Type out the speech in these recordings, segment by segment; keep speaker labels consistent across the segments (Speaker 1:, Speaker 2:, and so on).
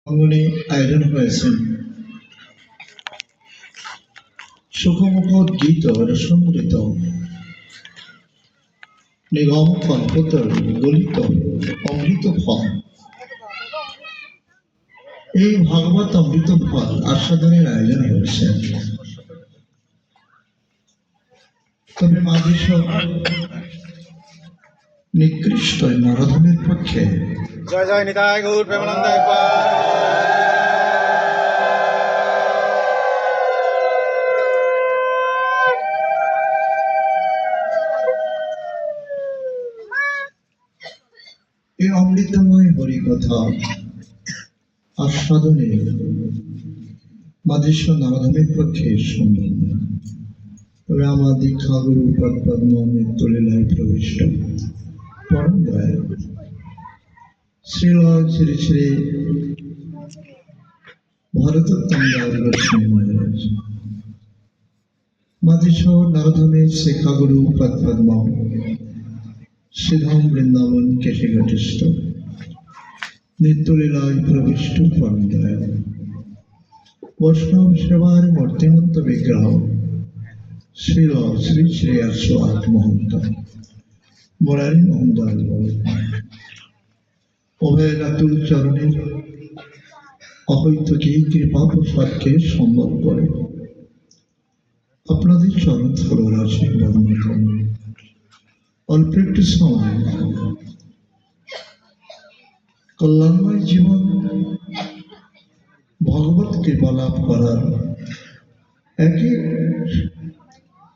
Speaker 1: অঙ্গনে আয়োজন হয়েছেন সুখমুখ গীত রসমৃত নিগম কল্পতর গলিত অমৃত ফল। এই ভাগবত অমৃত ফল আস্বাদনের আয়োজন হয়েছে। তবে মাঝিস নিকৃষ্ট নরধনের পক্ষে
Speaker 2: জয় জয় নিতাই গৌর প্রেমানন্দ
Speaker 1: এই অমৃতময় হরিকথা আস্বাদনে মাঝিস নরধনের পক্ষে সম্ভব নয়। তবে আমার দীক্ষা গুরু পদ্ম মৃত্যুলীলায় প্রবিষ্ট পরম দয়াল শ্রীল শ্রী শ্রী ভরতোত্তম গোস্বামী মহারাজ মাঝিস নরধমের শিক্ষাগুরু পদ্ম শ্রীধাম বৃন্দাবন কেশিঘটিষ্ঠ নিত্যলীলায় প্রবিষ্ট পরম দয়াল বৈষ্ণব সেবার মূর্তিমন্ত বিগ্রহ শ্রীল শ্রী শ্রী 108 মহন্ত মুরারি মহোদয় উভয় রাতুল চরণের অহৈতুকী কৃপা প্রসাদকে সম্ভব করে আপনাদের চরণ থলোর আশীর্বাদ মতন অল্প একটু সময় কল্যাণময় জীবন ভগবত কৃপা লাভ করার একই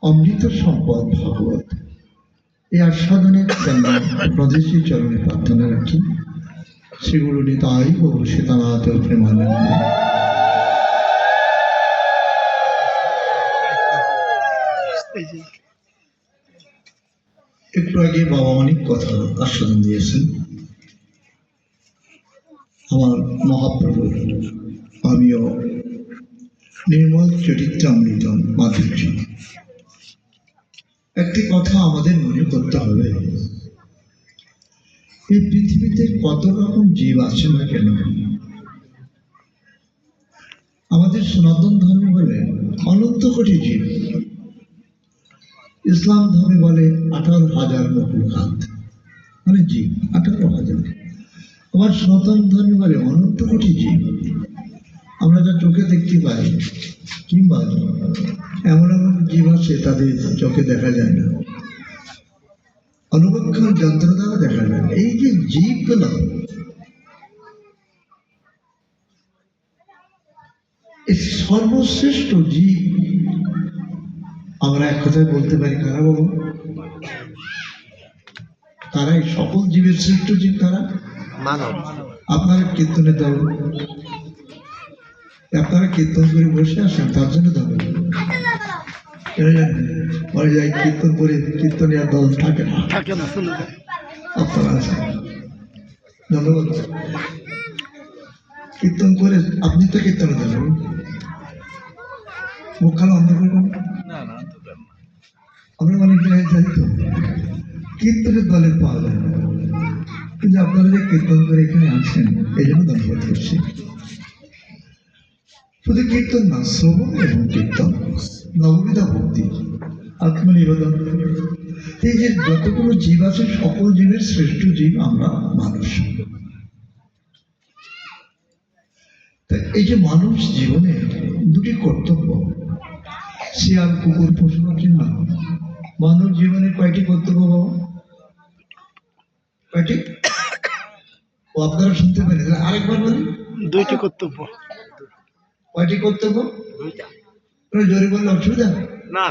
Speaker 1: অমৃত সম্পদ ভাগবত। এই আস্বাদনের জন্য আপনাদের সেই চরণে প্রার্থনা রাখি। শ্রীগুরু নিতাই গৌর সীতানাথ প্রেমানন্দ। একটু আগে বাবা অনেক কথা আস্বাদন দিয়েছেন আমার মহাপ্রভুর। আমিও নির্মল চরিত্রামৃত মাধুর্য। একটি কথা আমাদের মনে করতে হবে, এই পৃথিবীতে কত রকম জীব আছে না কেন, আমাদের সনাতন ধর্মে বলে অনন্ত কোটি জীব, ইসলাম ধর্মে বলে 18,000 মখলুকাত, মানে জীব 18,000। আমার সনাতন ধর্মে বলে অনন্ত কোটি জীব। আমরা যা চোখে দেখতে পাই কিংবা এমন এমন জীব আছে তাদের চোখে দেখা যায় না, অনুবক্ষণ যন্ত্র দ্বারা দেখা যায়। এই যে জীবগুলো, এই সর্বশ্রেষ্ঠ জীব আমরা এক কথায় বলতে পারি কারা বাবু? তারাই সকল জীবের শ্রেষ্ঠ জীব। তারা
Speaker 2: মানব।
Speaker 1: আপনারা কীর্তনে দল, আপনারা কীর্তন করে বসে আসেন, তার জন্য দল বলে যায় কীর্তন করে কীর্তনিয়া দল থাকে না, আপনারা আছেন। ধন্যবাদ। কীর্তন করে আপনি তো কীর্তনে দেবেন, মুখ খালা অন্ধ করবেন। আমরা অনেক জায়গায় যাই তো কীর্তনের দলে পাওয়া যায় না, কিন্তু আপনারা যে কীর্তন করে এখানে আছেন এই জন্য ধন্যবাদ করছি। শুধু কীর্তন না, শ্রবণ এবং কীর্তন, নববিধা ভক্তি, আত্মনিবেদন। এই যে যতগুলো জীব আছে সকল জীবের শ্রেষ্ঠ জীব আমরা মানুষ। এই যে মানুষ জীবনে দুটি কর্তব্য, শিয়াল কুকুর পশু পাখির না, মানব জীবনে কয়টি কর্তব্য বাবা? কয়টি? ও আপনারা শুনতে পেরেছেন, আরেকবার বলি।
Speaker 2: 2টি কর্তব্য।
Speaker 1: কয়টি কর্তব্য? জোরে বললে অসুবিধা
Speaker 2: না।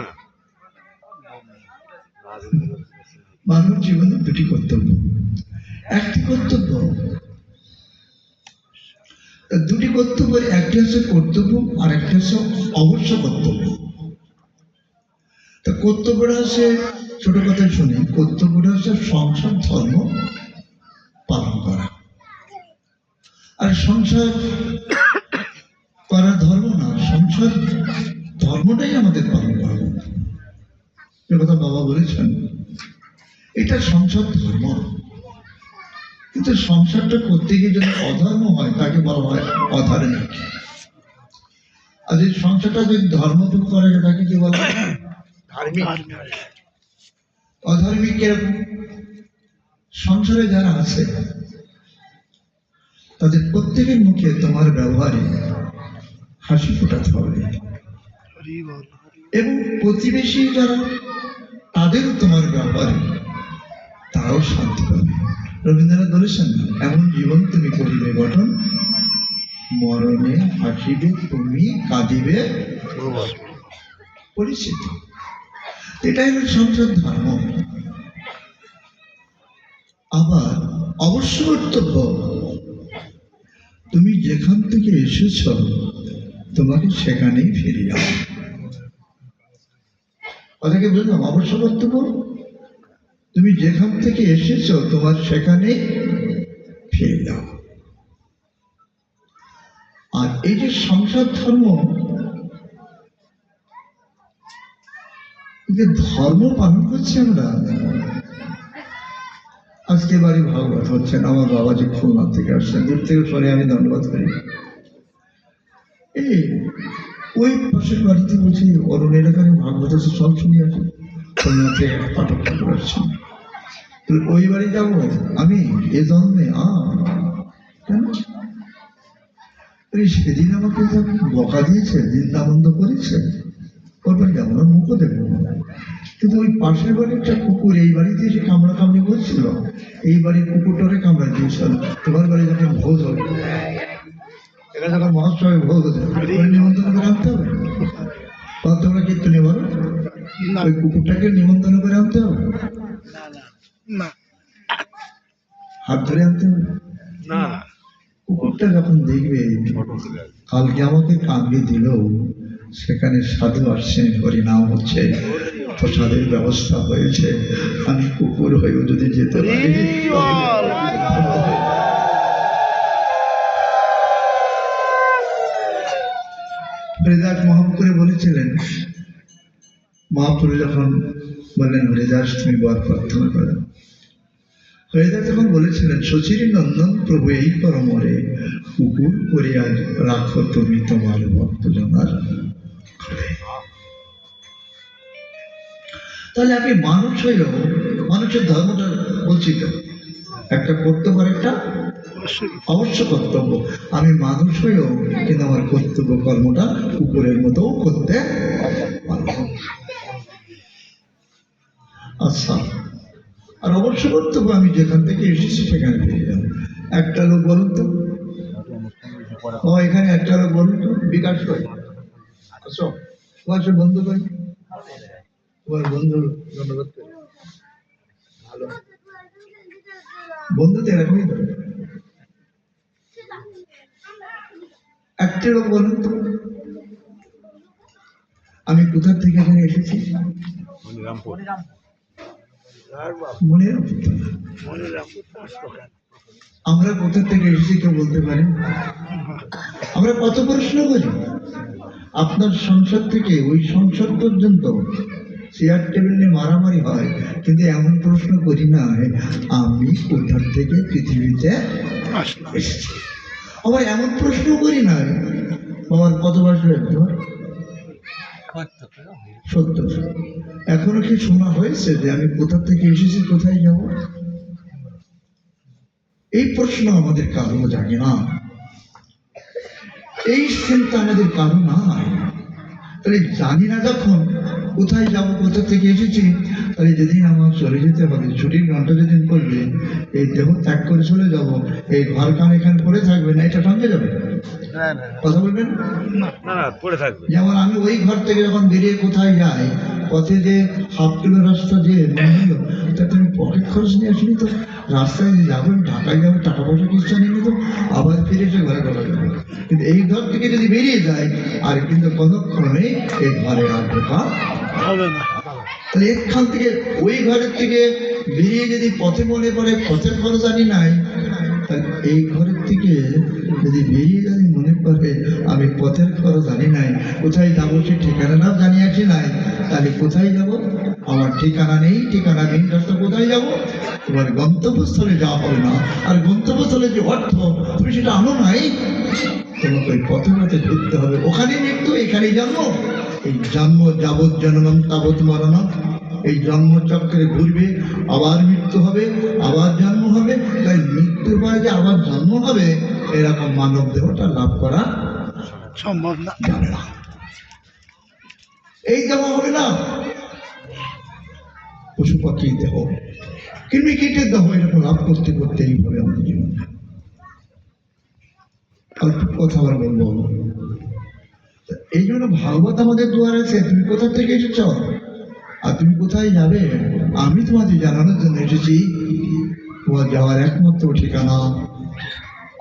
Speaker 1: মানব জীবনে দুটি কর্তব্য। একটি কর্তব্য, দুটি কর্তব্য, একটি হচ্ছে কর্তব্য আর একটি হচ্ছে অবশ্য কর্তব্য। তা কর্তব্যটা হচ্ছে, ছোট কথা শুনি, কর্তব্যটা হচ্ছে সংসার ধর্ম পালন করা। আর সংসার করা ধর্ম না, সংসার ধর্মটাই আমাদের পালন করা। যে কথা বাবা বলেছেন, এটা সংসার ধর্ম। কিন্তু সংসারটা করতে গিয়ে যদি অধর্ম হয় তাকে বলা হয় অধার্মিক। আর এই সংসারটা যদি ধর্মপূর্ণ করে তাকে কি বলা হয়? ধার্মিক। অধার্মিক কিরকম? সংসারে যারা আছে তাদের প্রত্যেকের মুখে তোমার ব্যবহারে হাসি ফোটাতে হবে, এবং প্রতিবেশী যারা তাদেরও তোমার ব্যবহারে তারাও শান্তি পাবে। রবীন্দ্রনাথ বলেছেন, এমন জীবন তুমি করিবে গঠন, মরণে হাসিবে তুমি, কাঁদিবে পরিচিত। এটাই হল সংসার ধর্ম। আবার অবশ্য কর্তব্য, তুমি যেখান থেকে এসেছ তোমাকে সেখানেই ফিরে যাও। কথাকে বুঝলাম? অবশ্য কর্তব্য, তুমি যেখান থেকে এসেছ তোমার সেখানেই ফিরে যাও। আর এই যে সংসার ধর্ম, যে ধর্ম পালন করছি আমরা। আজকে বাড়ি ভাগবত হচ্ছেন, আমার বাবা যে খুলনা থেকে আসছেন, দূর থেকে শুনে আমি ধন্যবাদ করি। এই ওই পাশের বাড়িতে বলছি অরুণ এলাকায় ভাগবত আছে, সব শুনে আসি। খুলনা থেকে পাঠক ঠাকুর আসছেন, ওই বাড়ি যাবো আমি এ জন্মে? কেন? সেদিন আমাকে বকা দিয়েছে, নিন্দাবন্ধ করেছে, ওর বাড়ি যাবো না, মুখও দেখবো না। কিন্তু ওই পাশের বাড়ির একটা কুকুর এই বাড়িতে এসে কামড়া কামড়ি করছিল, এই বাড়ির কুকুরটারে কামড়া দিয়েছিল। তোমার বাড়ি যখন ভোজ হবে, এখানে যখন মহাসভায় ভোজ হবে, নিমন্ত্রণ করে আনতে হবে। তোমরা কীর্তনে বলো, ওই কুকুরটাকে নিমন্ত্রণ করে আনতে হবে, হাত ধরে আনতে হবে না। কুকুরটা যখন দেখবে কালকে আমাকে কামড়ে দিল, সেখানে সাধু আসছেন, হরিনাম হচ্ছে, প্রসাদের ব্যবস্থা হয়েছে, আমি কুকুর হয়েও যদি যেতে পারি। হরিদাস মহাপুরে বলেছিলেন, মহাপুরে যখন বললেন হরিদাস তুমি বর প্রার্থনা করো, হরিদাস যখন বলেছিলেন, শচীর নন্দন প্রভু এই পরমরে কুকুর করিয়া রাখো তুমি তোমার ভক্তজনার ঘরে। তাহলে আমি মানুষ হইলেও, মানুষের ধর্মটা বলছি তো, একটা কর্তব্য আর একটা অবশ্য কর্তব্য। আমি মানুষ হইও কিন্তু আমার কর্তব্য কর্মটা কুকুরের মতো করতে পারব। আচ্ছা, আর অবশ্য কর্তব্য, আমি যেখান থেকে এসেছি সেখানে ফিরে যাবো। একটা লোক বলুন তো, এখানে একটা লোক বলুন তো, বিকাশ করে আসো, তোমার সে বন্ধু করি, তোমার বন্ধু ধন্যবাদ করি, ভালো বন্ধু তো এরকমই করে। একটা লোক বলুন তো, আমি কোথা থেকে এখানে এসেছি? আমরা কোথা থেকে এসেছি কেউ বলতে পারেন? আমরা কত প্রশ্ন করি। আপনার সংসার থেকে ওই সংসার পর্যন্ত চেয়ার টেবিল নিয়ে মারামারি হয়, কিন্তু এমন প্রশ্ন করি না আমি কোথা থেকে পৃথিবীতে এসেছি। আবার এমন প্রশ্ন করি না আমার কত বয়স হয়েছে, 70, এখনো কি শোনা হয়েছে যে আমি কোথা থেকে এসেছি, কোথায় যাব? এই প্রশ্ন আমাদের কারো জাগে না, এই চিন্তা আমাদের কারো নাই। তাহলে জানি না যখন কোথায় যাব, কোথা থেকে এসেছি, তাহলে যেদিন আমার চলে যেতে হবে, ছুটির ঘন্টা যেদিন করবে, এই দেহ ত্যাগ করে চলে যাব, এই ঘর কান এখানে পড়ে থাকবে না, এটা সঙ্গে যাবে? কথা বলবেন না, পড়ে থাকবে। যেমন আমি ওই ঘর থেকে যখন বেরিয়ে কোথায় যাই, পথে যে হাফ কিলো রাস্তা যে মনে হলো, তাতে আমি পকেট খরচ নিয়ে আসিনি তো, রাস্তায় যাবো, ঢাকায় যাবো, টাকা পয়সা কিছু নিয়ে তো আবার ফিরে এসে ঘরে ঢোকা যাবে। কিন্তু এই ঘর থেকে যদি বেরিয়ে যায়, আর কিন্তু কতক্ষণে এই ঘরে আর ঢোকা হবে না। তাহলে এখান থেকে ওই ঘরের থেকে বেরিয়ে যদি পথে মনে পড়ে পথের খরচ আনি নাই, তাহলে এই ঘরের থেকে যদি বেরিয়ে যদি মনে বলে আমি পথের খরচ জানি নাই, কোথায় যাবো সে ঠিকানাটাও জানিয়াছি নাই, তাহলে কোথায় যাব? আমার ঠিকানা নেই, ঠিকানা নেই, রাস্তা কোথায় যাব? তোমার গন্তব্যস্থলে যাওয়া হবে না, আর গন্তব্যস্থলে যে অর্থ তুমি সেটা আনো নাই, তোমাকে ওই পথে পথে ঘুরতে হবে। ওখানে মৃত্যু, এখানেই জন্ম। এই জন্ম যাবৎ জন্মম তাবৎ মরণম, এই জন্মচক্রে ঘুরবে, আবার মৃত্যু হবে, আবার জন্ম হবে। তাই মৃত্যুর পরে যে আবার জন্ম হবে, এরকম মানব দেহটা লাভ করা
Speaker 2: সম্ভব না।
Speaker 1: যাবে না। এই দেহ হবে না, পশু পাখি দেহ, কৃমি কীটের দেহ, এরকম লাভ করতে করতেই হবে আমার জীবন। অল্প কথা আবার বলবো, এই জন্য ভাগবত আমাদের দুয়ারে আছে। তুমি কোথা থেকে এসেছ আর তুমি কোথায় যাবে, আমি তোমাদের জানানোর জন্য এসেছি। তোমার যাওয়ার একমাত্র ঠিকানা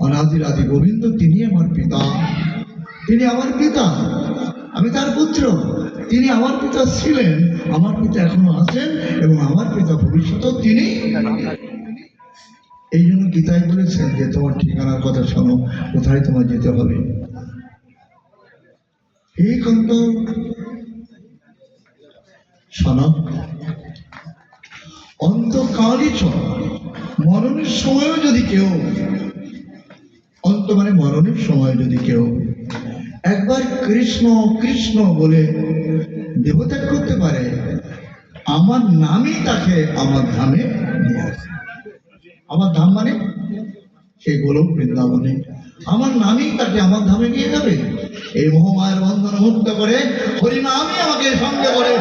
Speaker 1: অনাদির আদি গোবিন্দ, তিনি আমার পিতা, তিনি আমার পিতা, আমি তার পুত্র। তিনি আমার পিতা ছিলেন, আমার পিতা এখনো আছেন, এবং আমার পিতা ভবিষ্যতেও তিনি। এই জন্য গীতায় বলেছেন যে তোমার ঠিকানার কথা শোনো, কোথায় তোমার যেতে হবে। এই কন্ত শোনো, অন্তকালই চল, মরণের সময়ও যদি কেউ, অন্ত মানে মরণের সময় যদি কেউ একবার কৃষ্ণ কৃষ্ণ বলে দেহত্যাগ করতে পারে, আমার নামই তাকে আমার ধামে নিয়ে আসে। আমার ধাম মানে সেই গোলক বৃন্দাবনে, আমার নামই তাকে আমার ধামে নিয়ে যাবে। এই মোহমায়ার বন্ধন মুক্ত করে হরিনামই আমাকে সঙ্গে করে